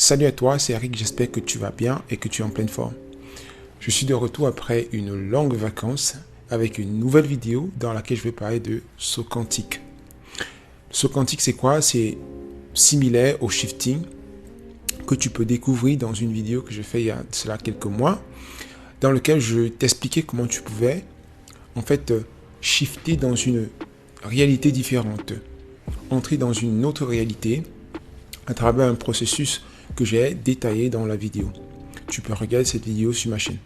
Salut à toi, c'est Eric, j'espère que tu vas bien et que tu es en pleine forme. Je suis de retour après une longue vacance avec une nouvelle vidéo dans laquelle je vais parler de saut quantique. Le saut quantique, c'est quoi? C'est similaire au shifting que tu peux découvrir dans une vidéo que j'ai fait il y a cela quelques mois, dans lequel je t'expliquais comment tu pouvais en fait shifter dans une réalité différente, entrer dans une autre réalité à travers un processus que j'ai détaillé dans la vidéo. Tu peux regarder cette vidéo sur ma chaîne.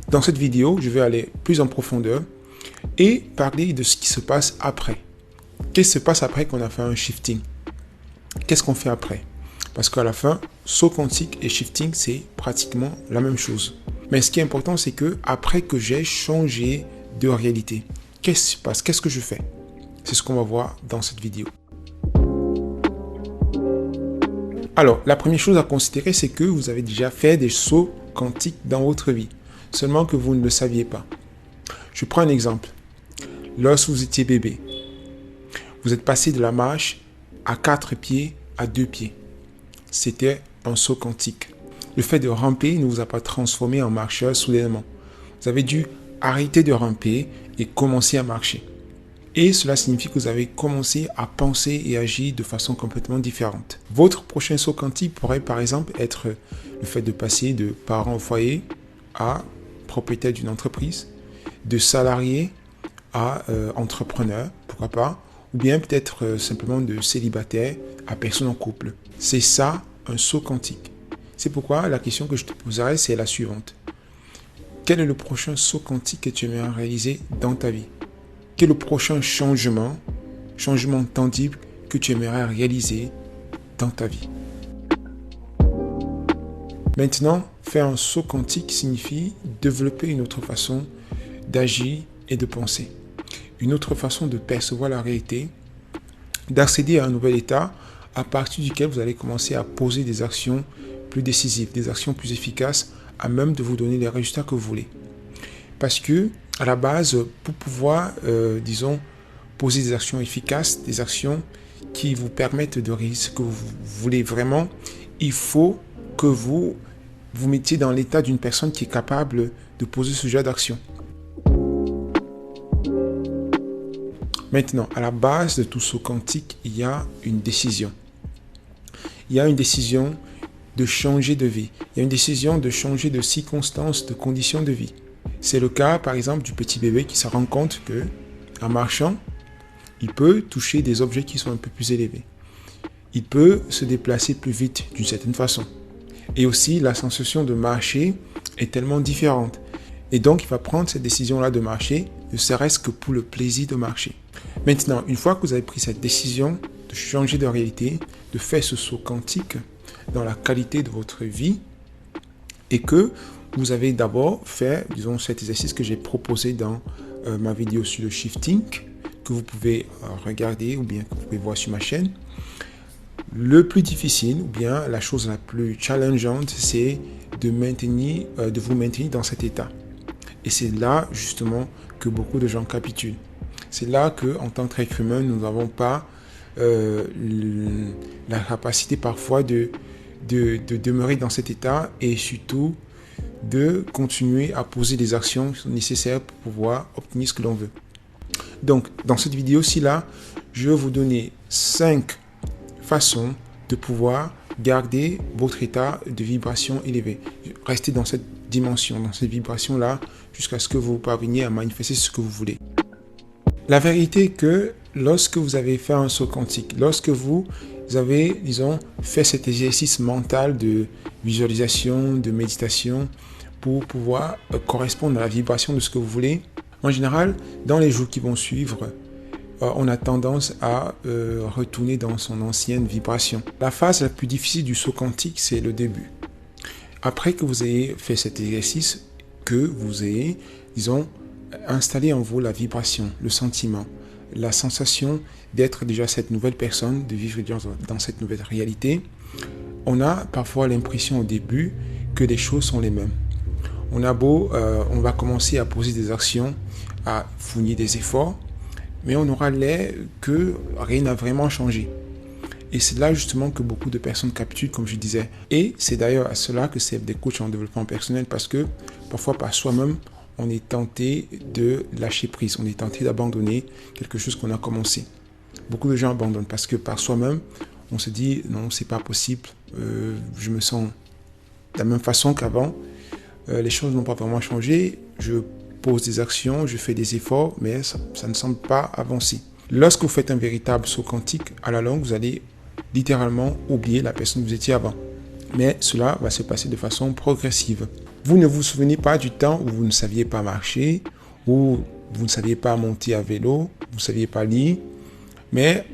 Dans cette vidéo, je vais aller plus en profondeur et parler de ce qui se passe après. Qu'est-ce qui se passe après qu'on a fait un shifting? Qu'est-ce qu'on fait après? Parce qu'à la fin, saut quantique et shifting, c'est pratiquement la même chose. Mais ce qui est important, c'est que après que j'ai changé de réalité, qu'est-ce qui se passe? Qu'est-ce que je fais? C'est ce qu'on va voir dans cette vidéo. Alors, la première chose à considérer, c'est que vous avez déjà fait des sauts quantiques dans votre vie, seulement que vous ne le saviez pas. Je prends un exemple. Lorsque vous étiez bébé, vous êtes passé de la marche à 4 pieds à 2 pieds. C'était un saut quantique. Le fait de ramper ne vous a pas transformé en marcheur soudainement. Vous avez dû arrêter de ramper et commencer à marcher. Et cela signifie que vous avez commencé à penser et agir de façon complètement différente. Votre prochain saut quantique pourrait par exemple être le fait de passer de parent au foyer à propriétaire d'une entreprise, de salarié à entrepreneur, pourquoi pas, ou bien peut-être simplement de célibataire à personne en couple. C'est ça un saut quantique. C'est pourquoi la question que je te poserai, c'est la suivante. Quel est le prochain saut quantique que tu aimerais réaliser dans ta vie? Quel est le prochain changement tangible que tu aimerais réaliser dans ta vie? Maintenant, faire un saut quantique signifie développer une autre façon d'agir et de penser. Une autre façon de percevoir la réalité, d'accéder à un nouvel état à partir duquel vous allez commencer à poser des actions plus décisives, des actions plus efficaces à même de vous donner les résultats que vous voulez. Parce que à la base, pour pouvoir, poser des actions efficaces, des actions qui vous permettent de réaliser ce que vous voulez vraiment, il faut que vous vous mettiez dans l'état d'une personne qui est capable de poser ce genre d'action. Maintenant, à la base de tout saut quantique, il y a une décision. Il y a une décision de changer de vie. Il y a une décision de changer de circonstances, de conditions de vie. C'est le cas, par exemple, du petit bébé qui se rend compte que, en marchant, il peut toucher des objets qui sont un peu plus élevés. Il peut se déplacer plus vite d'une certaine façon. Et aussi, la sensation de marcher est tellement différente. Et donc, il va prendre cette décision-là de marcher, ne serait-ce que pour le plaisir de marcher. Maintenant, une fois que vous avez pris cette décision de changer de réalité, de faire ce saut quantique dans la qualité de votre vie, et que vous avez d'abord fait, cet exercice que j'ai proposé dans ma vidéo sur le shifting, que vous pouvez regarder ou bien que vous pouvez voir sur ma chaîne. Le plus difficile ou bien la chose la plus challengeante, c'est de vous maintenir dans cet état. Et c'est là justement que beaucoup de gens capitulent. C'est là que, en tant qu'être humain, nous n'avons pas la capacité parfois de demeurer dans cet état et surtout de continuer à poser des actions nécessaires pour pouvoir obtenir ce que l'on veut. Donc, dans cette vidéo-ci, là, je vais vous donner 5 façons de pouvoir garder votre état de vibration élevé. Restez dans cette dimension, dans cette vibration-là, jusqu'à ce que vous parveniez à manifester ce que vous voulez. La vérité est que lorsque vous avez fait un saut quantique, lorsque vous avez, fait cet exercice mental de visualisation, de méditation, pour pouvoir correspondre à la vibration de ce que vous voulez, en général, dans les jours qui vont suivre, on a tendance à retourner dans son ancienne vibration. La phase la plus difficile du saut quantique, c'est le début. Après que vous ayez fait cet exercice, que vous ayez, installé en vous la vibration, le sentiment, la sensation d'être déjà cette nouvelle personne, de vivre dans cette nouvelle réalité, on a parfois l'impression au début que les choses sont les mêmes. On va commencer à poser des actions, à fournir des efforts, mais on aura l'air que rien n'a vraiment changé. Et c'est là justement que beaucoup de personnes capitulent, comme je disais. Et c'est d'ailleurs à cela que servent des coachs en développement personnel, parce que parfois par soi-même, on est tenté de lâcher prise, on est tenté d'abandonner quelque chose qu'on a commencé. Beaucoup de gens abandonnent parce que par soi-même, on se dit non, c'est pas possible, je me sens de la même façon qu'avant, les choses n'ont pas vraiment changé, je pose des actions, je fais des efforts, mais ça ne semble pas avancer. Lorsque vous faites un véritable saut quantique, à la longue, vous allez littéralement oublier la personne que vous étiez avant. Mais cela va se passer de façon progressive. Vous ne vous souvenez pas du temps où vous ne saviez pas marcher, où vous ne saviez pas monter à vélo, vous ne saviez pas lire. Mais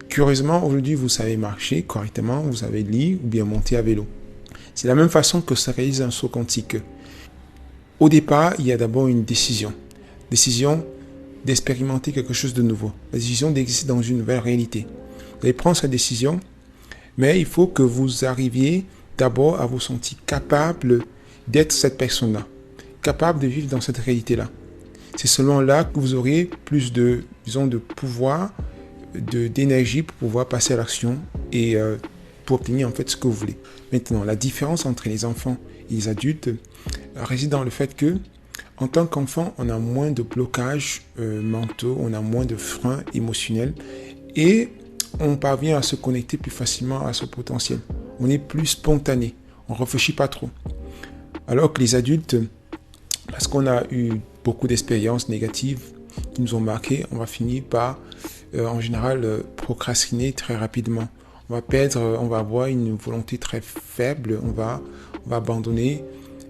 curieusement, aujourd'hui, vous savez marcher correctement, vous savez lire ou bien monter à vélo. C'est la même façon que se réalise un saut quantique. Au départ, il y a d'abord une décision. Décision d'expérimenter quelque chose de nouveau. La décision d'exister dans une nouvelle réalité. Vous allez prendre cette décision, mais il faut que vous arriviez d'abord à vous sentir capable d'être cette personne-là, capable de vivre dans cette réalité-là. C'est seulement là que vous aurez plus de pouvoir, d'énergie pour pouvoir passer à l'action et pour obtenir en fait ce que vous voulez. Maintenant, la différence entre les enfants et les adultes réside dans le fait que en tant qu'enfant, on a moins de blocages mentaux, on a moins de freins émotionnels et on parvient à se connecter plus facilement à ce potentiel. On est plus spontané, on ne réfléchit pas trop. Alors que les adultes, parce qu'on a eu beaucoup d'expériences négatives qui nous ont marqués, on va finir par, en général, procrastiner très rapidement. On va avoir une volonté très faible, on va abandonner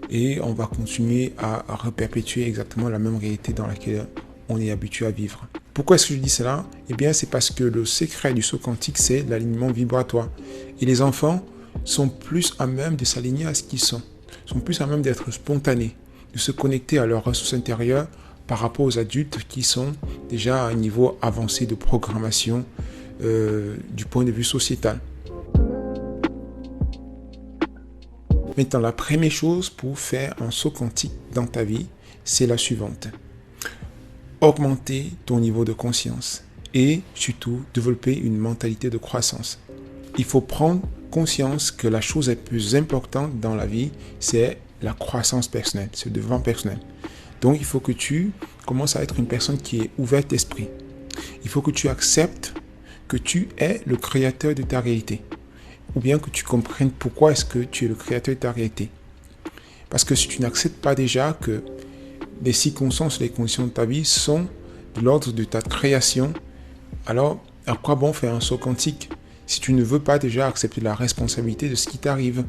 et on va continuer à reperpétuer exactement la même réalité dans laquelle on est habitué à vivre. Pourquoi est-ce que je dis cela? Eh bien, c'est parce que le secret du saut quantique, c'est l'alignement vibratoire. Et les enfants sont plus à même de s'aligner à ce qu'ils sont plus à même d'être spontanés, de se connecter à leurs ressources intérieures par rapport aux adultes qui sont déjà à un niveau avancé de programmation du point de vue sociétal. Maintenant, la première chose pour faire un saut quantique dans ta vie, c'est la suivante. Augmenter ton niveau de conscience et surtout développer une mentalité de croissance. Il faut prendre conscience que la chose la plus importante dans la vie, c'est la croissance personnelle, c'est le développement personnel. Donc, il faut que tu commences à être une personne qui est ouverte d'esprit. Il faut que tu acceptes que tu es le créateur de ta réalité. Ou bien que tu comprennes pourquoi est-ce que tu es le créateur de ta réalité. Parce que si tu n'acceptes pas déjà que les circonstances, les conditions de ta vie sont de l'ordre de ta création, alors à quoi bon faire un saut quantique si tu ne veux pas déjà accepter la responsabilité de ce qui t'arrive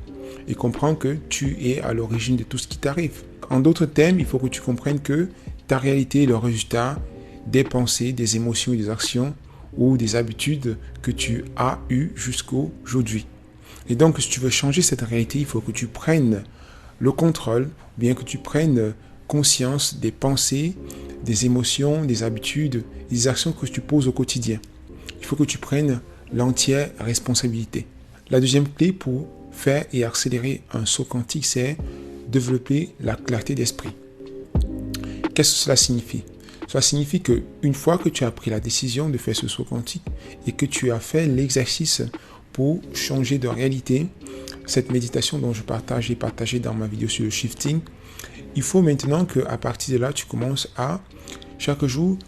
et comprendre que tu es à l'origine de tout ce qui t'arrive. En d'autres termes, il faut que tu comprennes que ta réalité est le résultat des pensées, des émotions et des actions ou des habitudes que tu as eues jusqu'aujourd'hui. Et donc, si tu veux changer cette réalité, il faut que tu prennes le contrôle, bien que tu prennes conscience des pensées, des émotions, des habitudes, des actions que tu poses au quotidien. Il faut que tu prennes l'entière responsabilité. La deuxième clé pour faire et accélérer un saut quantique, c'est développer la clarté d'esprit. Qu'est-ce que cela signifie? Cela signifie qu'une fois que tu as pris la décision de faire ce saut quantique et que tu as fait l'exercice pour changer de réalité, cette méditation dont j'ai partagé dans ma vidéo sur le shifting, il faut maintenant qu'à partir de là, tu commences à, chaque jour,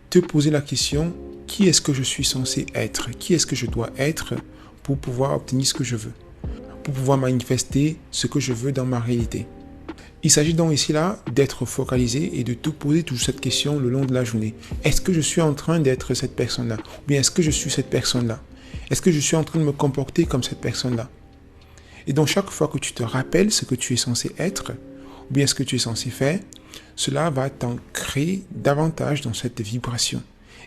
te poser la question, qui est-ce que je suis censé être? Qui est-ce que je dois être pour pouvoir obtenir ce que je veux? Pour pouvoir manifester ce que je veux dans ma réalité? Il s'agit donc ici là d'être focalisé et de te poser toujours cette question le long de la journée. Est-ce que je suis en train d'être cette personne-là? Ou bien est-ce que je suis cette personne-là? Est-ce que je suis en train de me comporter comme cette personne-là? Et donc chaque fois que tu te rappelles ce que tu es censé être, ou bien ce que tu es censé faire, cela va t'ancrer davantage dans cette vibration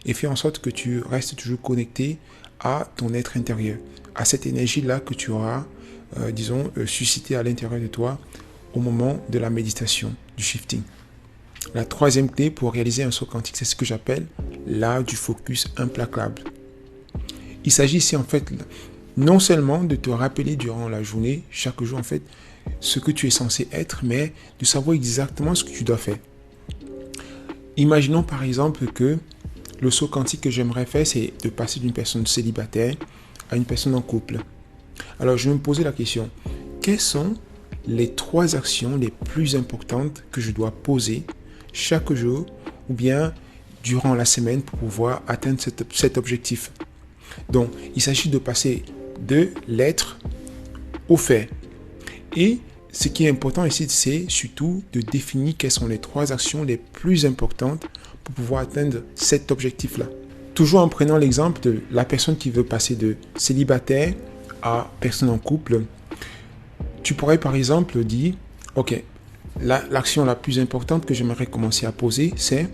et faire en sorte que tu restes toujours connecté à ton être intérieur, à cette énergie-là que tu auras, suscitée à l'intérieur de toi au moment de la méditation, du shifting. La troisième clé pour réaliser un saut quantique, c'est ce que j'appelle l'art du focus implacable. Il s'agit ici en fait non seulement de te rappeler durant la journée, chaque jour en fait, ce que tu es censé être, mais de savoir exactement ce que tu dois faire. Imaginons par exemple que le saut quantique que j'aimerais faire, c'est de passer d'une personne célibataire à une personne en couple. Alors, je vais me poser la question, quelles sont les 3 actions les plus importantes que je dois poser chaque jour ou bien durant la semaine pour pouvoir atteindre cet objectif? Donc, il s'agit de passer de l'être au fait. Et ce qui est important ici, c'est surtout de définir quelles sont les 3 actions les plus importantes pour pouvoir atteindre cet objectif-là. Toujours en prenant l'exemple de la personne qui veut passer de célibataire à personne en couple, tu pourrais par exemple dire, ok, l'action la plus importante que j'aimerais commencer à poser, c'est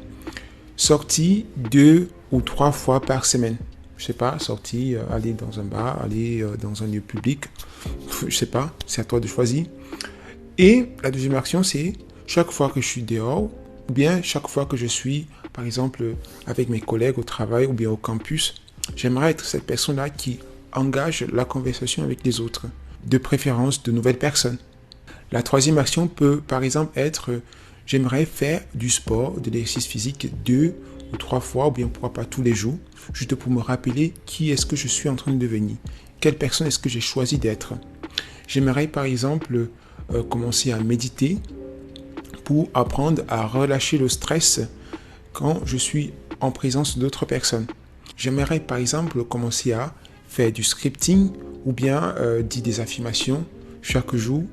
sortir 2 ou 3 fois par semaine. Je sais pas, sortir, aller dans un bar, aller dans un lieu public, je sais pas, c'est à toi de choisir. Et la deuxième action, c'est chaque fois que je suis dehors, ou bien chaque fois que je suis, par exemple, avec mes collègues au travail ou bien au campus, j'aimerais être cette personne-là qui engage la conversation avec les autres, de préférence de nouvelles personnes. La troisième action peut, par exemple, être j'aimerais faire du sport, de l'exercice physique 2 ou 3 fois, ou bien pourquoi pas tous les jours, juste pour me rappeler qui est-ce que je suis en train de devenir, quelle personne est-ce que j'ai choisi d'être. J'aimerais, par exemple, commencer à méditer pour apprendre à relâcher le stress quand je suis en présence d'autres personnes. J'aimerais par exemple commencer à faire du scripting ou bien dire des affirmations chaque jour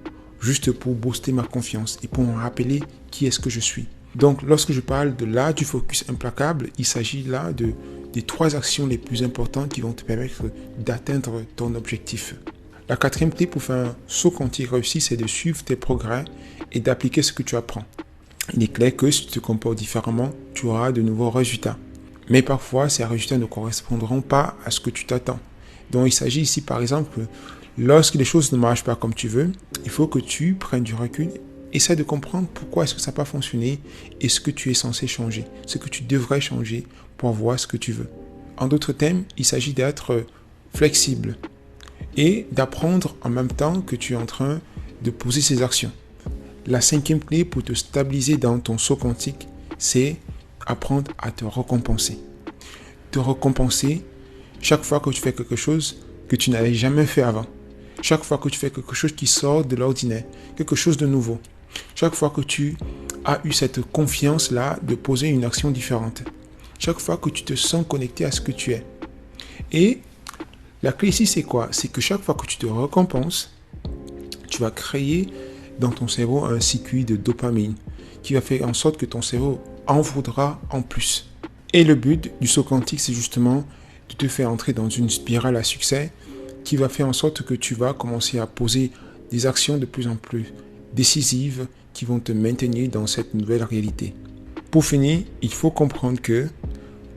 juste pour booster ma confiance et pour me rappeler qui est-ce que je suis. Donc lorsque je parle de l'art du focus implacable, il s'agit là des 3 actions les plus importantes qui vont te permettre d'atteindre ton objectif. La 4e clé pour faire un saut quantique réussi, c'est de suivre tes progrès et d'appliquer ce que tu apprends. Il est clair que si tu te comportes différemment, tu auras de nouveaux résultats. Mais parfois, ces résultats ne correspondront pas à ce que tu t'attends. Donc, il s'agit ici, par exemple, lorsque les choses ne marchent pas comme tu veux, il faut que tu prennes du recul, essaie de comprendre pourquoi est-ce que ça n'a pas fonctionné et ce que tu es censé changer, ce que tu devrais changer pour avoir ce que tu veux. En d'autres termes, il s'agit d'être flexible et d'apprendre en même temps que tu es en train de poser ces actions. La 5e clé pour te stabiliser dans ton saut quantique, c'est apprendre à te récompenser. Te récompenser chaque fois que tu fais quelque chose que tu n'avais jamais fait avant. Chaque fois que tu fais quelque chose qui sort de l'ordinaire, quelque chose de nouveau. Chaque fois que tu as eu cette confiance-là de poser une action différente. Chaque fois que tu te sens connecté à ce que tu es. Et la clé ici, c'est quoi? C'est que chaque fois que tu te récompenses, tu vas créer dans ton cerveau un circuit de dopamine qui va faire en sorte que ton cerveau en voudra en plus. Et le but du saut quantique, c'est justement de te faire entrer dans une spirale à succès qui va faire en sorte que tu vas commencer à poser des actions de plus en plus décisives qui vont te maintenir dans cette nouvelle réalité. Pour finir, il faut comprendre que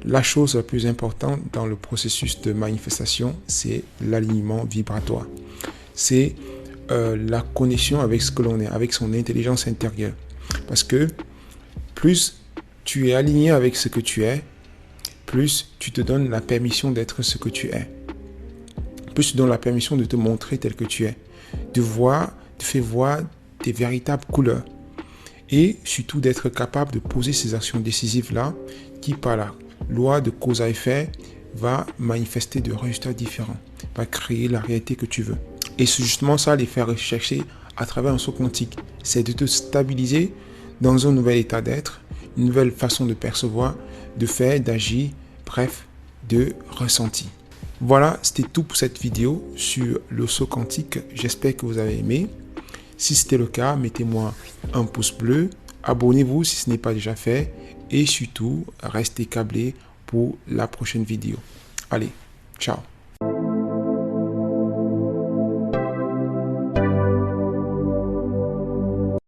la chose la plus importante dans le processus de manifestation, c'est l'alignement vibratoire. C'est la connexion avec ce que l'on est, avec son intelligence intérieure. Parce que plus tu es aligné avec ce que tu es, plus tu te donnes la permission d'être ce que tu es. Plus tu te donnes la permission de te montrer tel que tu es. De faire voir tes véritables couleurs. Et surtout d'être capable de poser ces actions décisives-là qui, par la loi de cause à effet, va manifester de résultats différents. Va créer la réalité que tu veux. Et c'est justement ça, les faire rechercher à travers un saut quantique. C'est de te stabiliser dans un nouvel état d'être, une nouvelle façon de percevoir, de faire, d'agir, bref, de ressentir. Voilà, c'était tout pour cette vidéo sur le saut quantique. J'espère que vous avez aimé. Si c'était le cas, mettez-moi un pouce bleu. Abonnez-vous si ce n'est pas déjà fait. Et surtout, restez câblés pour la prochaine vidéo. Allez, ciao.